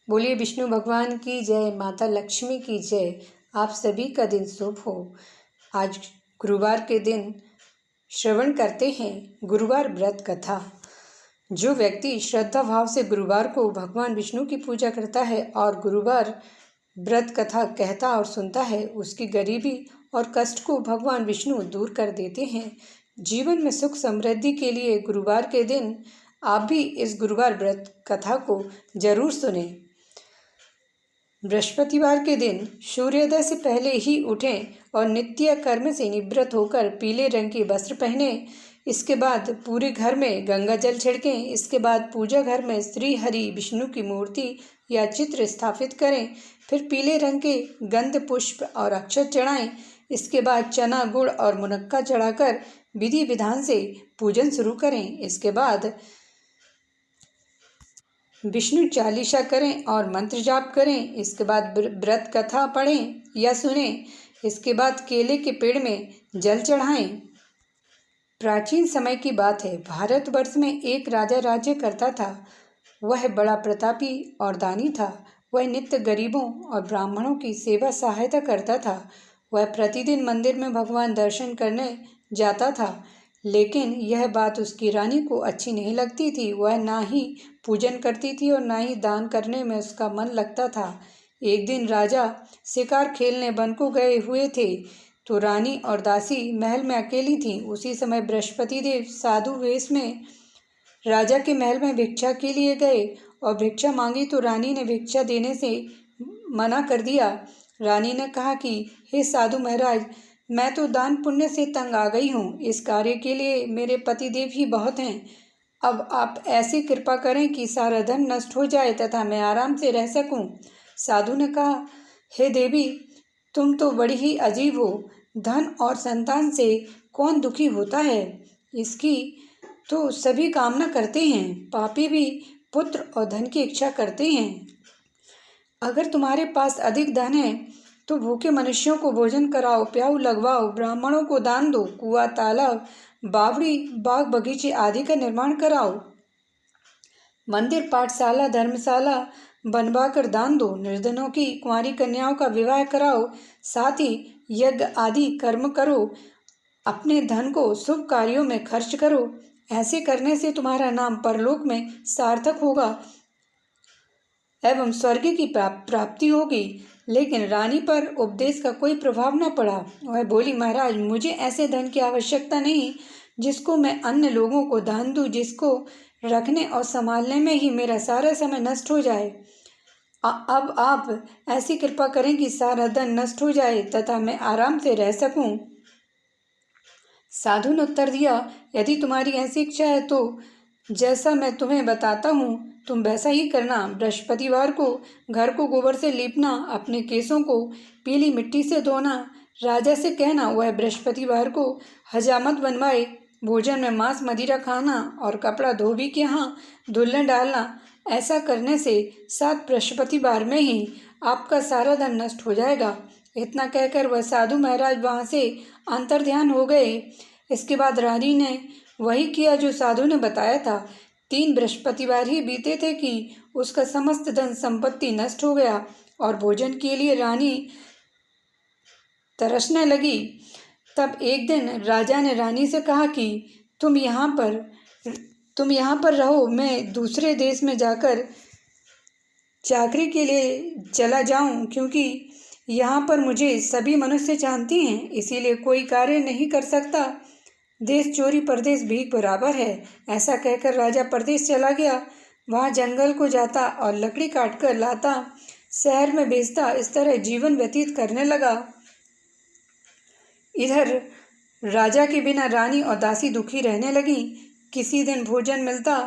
बोलिए विष्णु भगवान की जय, माता लक्ष्मी की जय। आप सभी का दिन शुभ हो। आज गुरुवार के दिन श्रवण करते हैं गुरुवार व्रत कथा। जो व्यक्ति श्रद्धा भाव से गुरुवार को भगवान विष्णु की पूजा करता है और गुरुवार व्रत कथा कहता और सुनता है, उसकी गरीबी और कष्ट को भगवान विष्णु दूर कर देते हैं। जीवन में सुख समृद्धि के लिए गुरुवार के दिन आप भी इस गुरुवार व्रत कथा को जरूर सुनें। बृहस्पतिवार के दिन सूर्योदय से पहले ही उठें और नित्य कर्म से निवृत्त होकर पीले रंग के वस्त्र पहने। इसके बाद पूरे घर में गंगा जल छिड़कें। इसके बाद पूजा घर में श्री हरि विष्णु की मूर्ति या चित्र स्थापित करें। फिर पीले रंग के गंध पुष्प और अक्षत चढ़ाएं। इसके बाद चना गुड़ और मुनक्का चढ़ाकर विधि विधान से पूजन शुरू करें। इसके बाद विष्णु चालीसा करें और मंत्र जाप करें। इसके बाद व्रत कथा पढ़ें या सुनें। इसके बाद केले के पेड़ में जल चढ़ाएं। प्राचीन समय की बात है, भारतवर्ष में एक राजा राज्य करता था। वह बड़ा प्रतापी और दानी था। वह नित्य गरीबों और ब्राह्मणों की सेवा सहायता करता था। वह प्रतिदिन मंदिर में भगवान दर्शन करने जाता था, लेकिन यह बात उसकी रानी को अच्छी नहीं लगती थी। वह ना ही पूजन करती थी और ना ही दान करने में उसका मन लगता था। एक दिन राजा शिकार खेलने वन को गए हुए थे, तो रानी और दासी महल में अकेली थीं। उसी समय बृहस्पति देव साधु वेश में राजा के महल में भिक्षा के लिए गए और भिक्षा मांगी, तो रानी ने भिक्षा देने से मना कर दिया। रानी ने कहा कि हे साधु महाराज, मैं तो दान पुण्य से तंग आ गई हूँ। इस कार्य के लिए मेरे पतिदेव ही बहुत हैं। अब आप ऐसी कृपा करें कि सारा धन नष्ट हो जाए तथा मैं आराम से रह सकूं। साधु ने कहा, हे देवी, तुम तो बड़ी ही अजीब हो। धन और संतान से कौन दुखी होता है? इसकी तो सभी कामना करते हैं। पापी भी पुत्र और धन की इच्छा करते हैं। अगर तुम्हारे पास अधिक धन है तो भूखे मनुष्यों को भोजन कराओ, प्याऊ लगवाओ, ब्राह्मणों को दान दो, कुआं, तालाब, बावड़ी, बाग बगीचे आदि का निर्माण कराओ, मंदिर, पाठशाला, धर्मशाला बनवाकर दान दो, निर्धनों की कुंवारी कन्याओं का विवाह कराओ, साथ ही यज्ञ आदि कर्म करो, अपने धन को शुभ कार्यों में खर्च करो। ऐसे करने से तुम्हारा नाम परलोक में सार्थक होगा एवं स्वर्ग की प्राप्ति होगी। लेकिन रानी पर उपदेश का कोई प्रभाव न पड़ा। वह बोली, महाराज, मुझे ऐसे धन की आवश्यकता नहीं जिसको मैं अन्य लोगों को दान दूं, जिसको रखने और संभालने में ही मेरा सारा समय नष्ट हो जाए। अब आप ऐसी कृपा करें कि सारा धन नष्ट हो जाए तथा मैं आराम से रह सकूं। साधु ने उत्तर दिया, यदि तुम्हारी ऐसी इच्छा है तो जैसा मैं तुम्हें बताता हूँ तुम वैसा ही करना। बृहस्पतिवार को घर को गोबर से लीपना, अपने केसों को पीली मिट्टी से धोना, राजा से कहना वह बृहस्पतिवार को हजामत बनवाए, भोजन में मांस मदिरा खाना और कपड़ा धोबी के यहाँ धुलने डालना। ऐसा करने से 7 बृहस्पतिवार में ही आपका सारा धन नष्ट हो जाएगा। इतना कहकर वह साधु महाराज वहाँ से अंतर्ध्यान हो गए। इसके बाद रानी ने वही किया जो साधु ने बताया था। 3 बृहस्पतिवार ही बीते थे कि उसका समस्त धन संपत्ति नष्ट हो गया और भोजन के लिए रानी तरसने लगी। तब एक दिन राजा ने रानी से कहा कि तुम यहाँ पर रहो, मैं दूसरे देश में जाकर चाकरी के लिए चला जाऊं, क्योंकि यहाँ पर मुझे सभी मनुष्य जानती हैं, इसीलिए कोई कार्य नहीं कर सकता। देश चोरी परदेश भीख बराबर है। ऐसा कहकर राजा परदेश चला गया। वहाँ जंगल को जाता और लकड़ी काट कर लाता, शहर में बेचता। इस तरह जीवन व्यतीत करने लगा। इधर राजा के बिना रानी और दासी दुखी रहने लगी। किसी दिन भोजन मिलता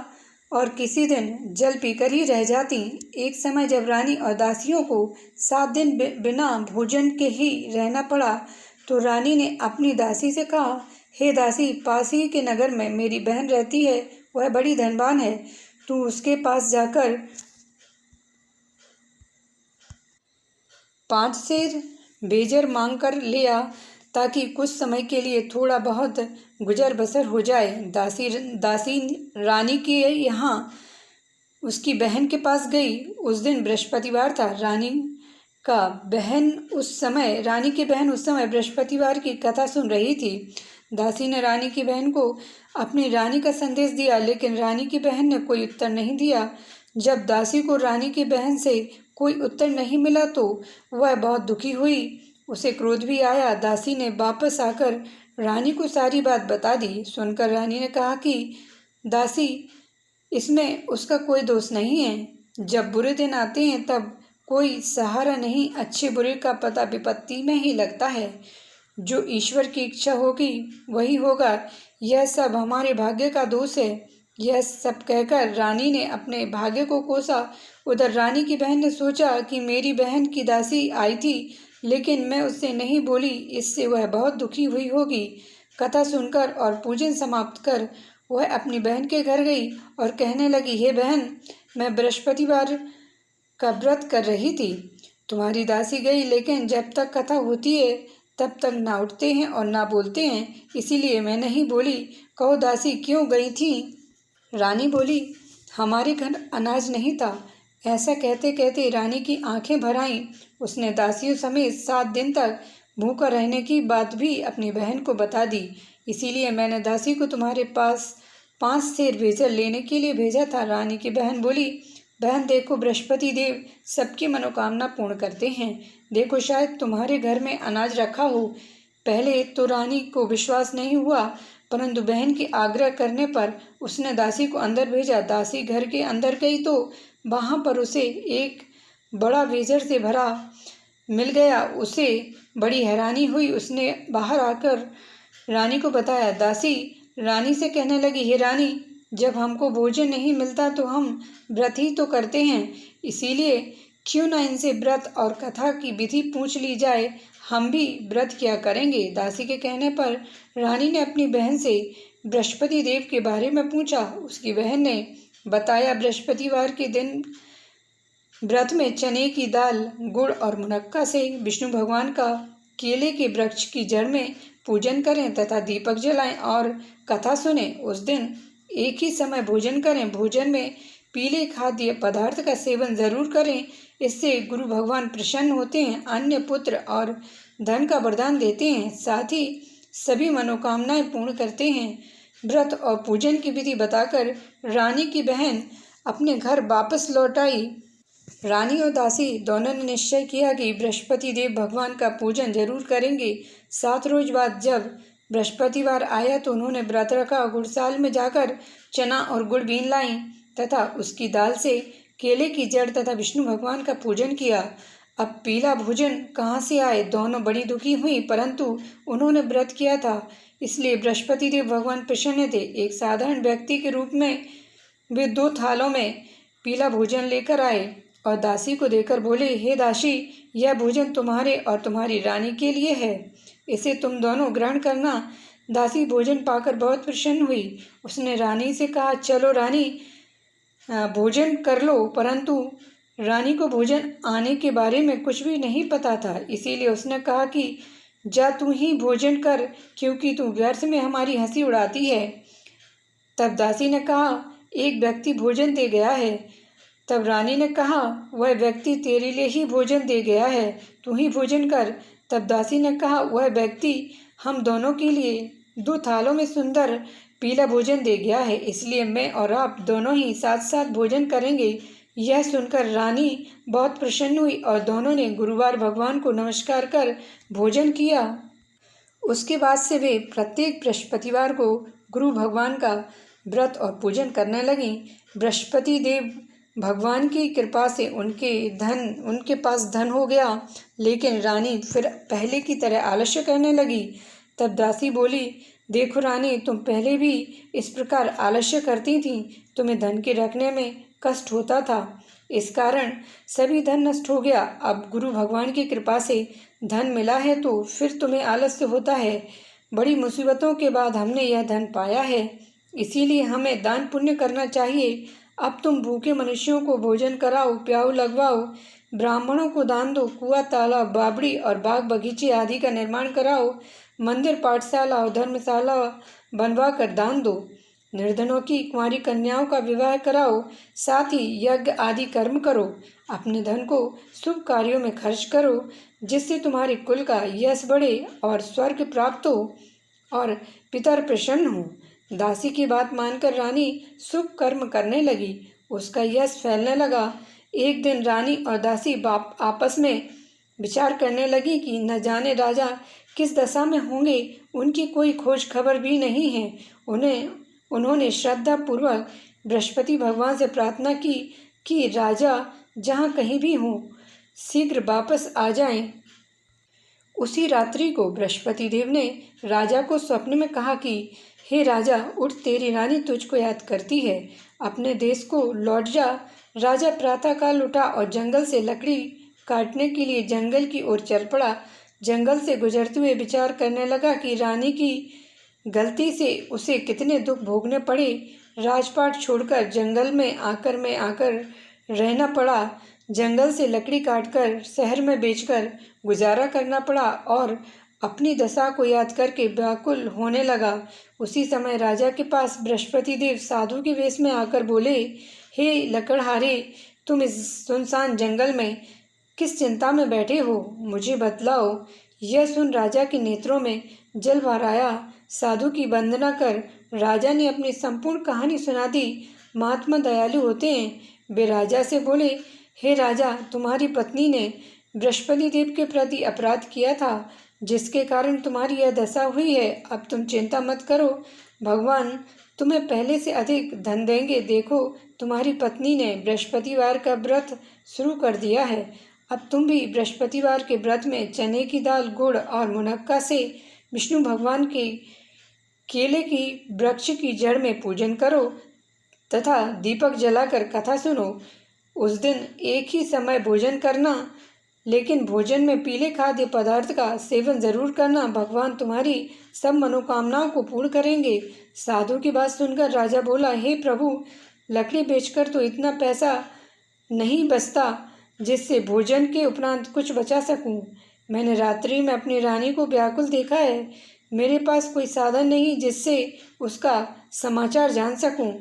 और किसी दिन जल पीकर ही रह जाती। एक समय जब रानी और दासियों को 7 दिन बिना भोजन के ही रहना पड़ा, तो रानी ने अपनी दासी से कहा, हे दासी, पास ही के नगर में मेरी बहन रहती है। वह बड़ी धनवान है। तू उसके पास जाकर 5 सेर बेजर मांग कर ले आ, ताकि कुछ समय के लिए थोड़ा बहुत गुजर बसर हो जाए। दासी रानी के यहाँ उसकी बहन के पास गई। उस दिन बृहस्पतिवार था। रानी की बहन उस समय बृहस्पतिवार की कथा सुन रही थी। दासी ने रानी की बहन को अपनी रानी का संदेश दिया, लेकिन रानी की बहन ने कोई उत्तर नहीं दिया। जब दासी को रानी की बहन से कोई उत्तर नहीं मिला तो वह बहुत दुखी हुई। उसे क्रोध भी आया। दासी ने वापस आकर रानी को सारी बात बता दी। सुनकर रानी ने कहा कि दासी, इसमें उसका कोई दोष नहीं है। जब बुरे दिन आते हैं तब कोई सहारा नहीं, अच्छे बुरे का पता विपत्ति में ही लगता है। जो ईश्वर की इच्छा होगी वही होगा। यह सब हमारे भाग्य का दोष है। यह सब कहकर रानी ने अपने भाग्य को कोसा। उधर रानी की बहन ने सोचा कि मेरी बहन की दासी आई थी, लेकिन मैं उससे नहीं बोली, इससे वह बहुत दुखी हुई होगी। कथा सुनकर और पूजन समाप्त कर वह अपनी बहन के घर गई और कहने लगी, हे बहन, मैं बृहस्पतिवार का व्रत कर रही थी। तुम्हारी दासी गई, लेकिन जब तक कथा होती है तब तक ना उठते हैं और ना बोलते हैं, इसीलिए मैं नहीं बोली। कहो दासी, क्यों गई थी? रानी बोली, हमारे घर अनाज नहीं था। ऐसा कहते कहते रानी की आंखें भर आईं। उसने दासियों समेत 7 दिन तक भूखा रहने की बात भी अपनी बहन को बता दी। इसीलिए मैंने दासी को तुम्हारे पास 5 सेर भेजर लेने के लिए भेजा था। रानी की बहन बोली, बहन देखो, बृहस्पति देव सबकी मनोकामना पूर्ण करते हैं। देखो, शायद तुम्हारे घर में अनाज रखा हो। पहले तो रानी को विश्वास नहीं हुआ, परंतु बहन के आग्रह करने पर उसने दासी को अंदर भेजा। दासी घर के अंदर गई तो वहाँ पर उसे एक बड़ा भेजर से भरा मिल गया। उसे बड़ी हैरानी हुई। उसने बाहर आकर रानी को बताया। दासी रानी से कहने लगी, हे रानी, जब हमको भोजन नहीं मिलता तो हम व्रत ही तो करते हैं, इसीलिए क्यों ना इनसे व्रत और कथा की विधि पूछ ली जाए। हम भी व्रत किया करेंगे। दासी के कहने पर रानी ने अपनी बहन से बृहस्पति देव के बारे में पूछा। उसकी बहन ने बताया, बृहस्पतिवार के दिन व्रत में चने की दाल, गुड़ और मुनक्का से विष्णु भगवान का केले के वृक्ष की जड़ में पूजन करें तथा दीपक जलाएं और कथा सुने। उस दिन एक ही समय भोजन करें। भोजन में पीले खाद्य पदार्थ का सेवन जरूर करें, इससे गुरु भगवान प्रसन्न होते हैं, अन्य पुत्र और धन का वरदान देते हैं, साथ ही सभी मनोकामनाएं पूर्ण करते हैं। व्रत और पूजन की विधि बताकर रानी की बहन अपने घर वापस लौट आई। रानी और दासी दोनों ने निश्चय किया कि बृहस्पति देव भगवान का पूजन जरूर करेंगे। 7 रोज बाद जब बृहस्पतिवार आया तो उन्होंने व्रत रखा। गुड़साल में जाकर चना और गुड़ बीन लाई तथा उसकी दाल से केले की जड़ तथा विष्णु भगवान का पूजन किया। अब पीला भोजन कहाँ से आए? दोनों बड़ी दुखी हुई, परंतु उन्होंने व्रत किया था, इसलिए बृहस्पति देव भगवान प्रसन्न थे। एक साधारण व्यक्ति के रूप में वे 2 थालों में पीला भोजन लेकर आए और दासी को देकर बोले, हे दासी, यह भोजन तुम्हारे और तुम्हारी रानी के लिए है, इसे तुम दोनों ग्रहण करना। दासी भोजन पाकर बहुत प्रसन्न हुई। उसने रानी से कहा, चलो रानी, भोजन कर लो। परंतु रानी को भोजन आने के बारे में कुछ भी नहीं पता था, इसीलिए उसने कहा कि जा तू ही भोजन कर, क्योंकि तू व्यर्थ में हमारी हंसी उड़ाती है। तब दासी ने कहा, एक व्यक्ति भोजन दे गया है। तब रानी ने कहा, वह व्यक्ति तेरे लिए ही भोजन दे गया है, तू ही भोजन कर। तब दासी ने कहा, वह व्यक्ति हम दोनों के लिए 2 थालों में सुंदर पीला भोजन दे गया है, इसलिए मैं और आप दोनों ही साथ साथ भोजन करेंगे। यह सुनकर रानी बहुत प्रसन्न हुई और दोनों ने गुरुवार भगवान को नमस्कार कर भोजन किया। उसके बाद से वे प्रत्येक बृहस्पतिवार को गुरु भगवान का व्रत और पूजन करने लगी। बृहस्पति देव भगवान की कृपा से उनके पास धन हो गया, लेकिन रानी फिर पहले की तरह आलस्य करने लगी। तब दासी बोली, देखो रानी, तुम पहले भी इस प्रकार आलस्य करती थी, तुम्हें धन के रखने में कष्ट होता था, इस कारण सभी धन नष्ट हो गया। अब गुरु भगवान की कृपा से धन मिला है तो फिर तुम्हें आलस्य होता है। बड़ी मुसीबतों के बाद हमने यह धन पाया है, इसीलिए हमें दान पुण्य करना चाहिए। अब तुम भूखे मनुष्यों को भोजन कराओ, प्याऊ लगवाओ, ब्राह्मणों को दान दो, कुआं, तालाब, बावड़ी और बाग बगीचे आदि का निर्माण कराओ, मंदिर, पाठशाला और धर्मशाला बनवा कर दान दो। निर्धनों की कुंवारी कन्याओं का विवाह कराओ, साथ ही यज्ञ आदि कर्म करो। अपने धन को शुभ कार्यों में खर्च करो, जिससे तुम्हारे कुल का यश बढ़े और स्वर्ग प्राप्त हो और पितर प्रसन्न हो। दासी की बात मानकर रानी शुभ कर्म करने लगी। उसका यश फैलने लगा। एक दिन रानी और दासी आपस में विचार करने लगी कि न जाने राजा किस दशा में होंगे, उनकी कोई खोज खबर भी नहीं है। उन्होंने श्रद्धा पूर्वक बृहस्पति भगवान से प्रार्थना की कि राजा जहाँ कहीं भी हों शीघ्र वापस आ जाएं। उसी रात्रि को बृहस्पति देव ने राजा को स्वप्न में कहा कि हे राजा, उठ, तेरी रानी तुझको याद करती है, अपने देश को लौट जा। राजा प्रातःकाल उठा और जंगल से लकड़ी काटने के लिए जंगल की ओर चल पड़ा। जंगल से गुजरते हुए विचार करने लगा कि रानी की गलती से उसे कितने दुख भोगने पड़े। राजपाट छोड़कर जंगल में आकर रहना पड़ा। जंगल से लकड़ी काटकर शहर में बेचकर गुजारा करना पड़ा और अपनी दशा को याद करके व्याकुल होने लगा। उसी समय राजा के पास बृहस्पति देव साधु के वेश में आकर बोले, हे लकड़हारे, तुम इस सुनसान जंगल में किस चिंता में बैठे हो, मुझे बतलाओ। यह सुन राजा के नेत्रों में जल भर आया। साधु की वंदना कर राजा ने अपनी संपूर्ण कहानी सुना दी। महात्मा दयालु होते हैं। वे राजा से बोले, हे राजा, तुम्हारी पत्नी ने बृहस्पति देव के प्रति अपराध किया था, जिसके कारण तुम्हारी यह दशा हुई है। अब तुम चिंता मत करो, भगवान तुम्हें पहले से अधिक धन देंगे। देखो, तुम्हारी पत्नी ने बृहस्पतिवार का व्रत शुरू कर दिया है। अब तुम भी बृहस्पतिवार के व्रत में चने की दाल, गुड़ और मुनक्का से विष्णु भगवान के केले की वृक्ष की जड़ में पूजन करो तथा दीपक जलाकर कथा सुनो। उस दिन एक ही समय भोजन करना, लेकिन भोजन में पीले खाद्य पदार्थ का सेवन जरूर करना। भगवान तुम्हारी सब मनोकामनाओं को पूर्ण करेंगे। साधु की बात सुनकर राजा बोला, हे प्रभु, लकड़ी बेचकर तो इतना पैसा नहीं बचता जिससे भोजन के उपरांत कुछ बचा सकूं। मैंने रात्रि में अपनी रानी को व्याकुल देखा है। मेरे पास कोई साधन नहीं जिससे उसका समाचार जान सकूं।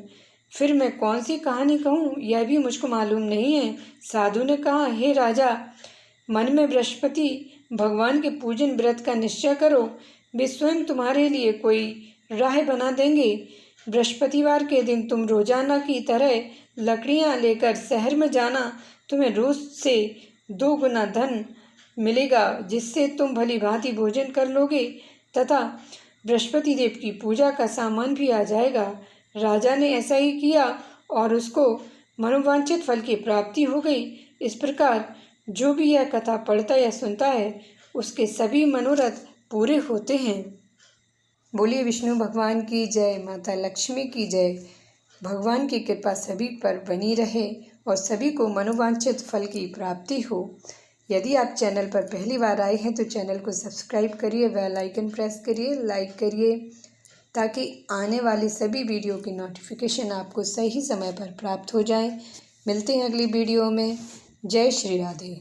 फिर मैं कौन सी कहानी कहूँ, यह भी मुझको मालूम नहीं है। साधु ने कहा, हे राजा, मन में बृहस्पति भगवान के पूजन व्रत का निश्चय करो। वे स्वयं तुम्हारे लिए कोई राह बना देंगे। बृहस्पतिवार के दिन तुम रोजाना की तरह लकड़ियाँ लेकर शहर में जाना। तुम्हें रोज से 2 गुना धन मिलेगा, जिससे तुम भली भांति भोजन कर लोगे तथा बृहस्पति देव की पूजा का सामान भी आ जाएगा। राजा ने ऐसा ही किया और उसको मनोवांछित फल की प्राप्ति हो गई। इस प्रकार जो भी यह कथा पढ़ता या सुनता है, उसके सभी मनोरथ पूरे होते हैं। बोलिए विष्णु भगवान की जय, माता लक्ष्मी की जय। भगवान की कृपा सभी पर बनी रहे और सभी को मनोवांछित फल की प्राप्ति हो। यदि आप चैनल पर पहली बार आए हैं तो चैनल को सब्सक्राइब करिए, बेल आइकन प्रेस करिए, लाइक करिए, ताकि आने वाली सभी वीडियो की नोटिफिकेशन आपको सही समय पर प्राप्त हो जाए। मिलते हैं अगली वीडियो में। जय श्री राधे।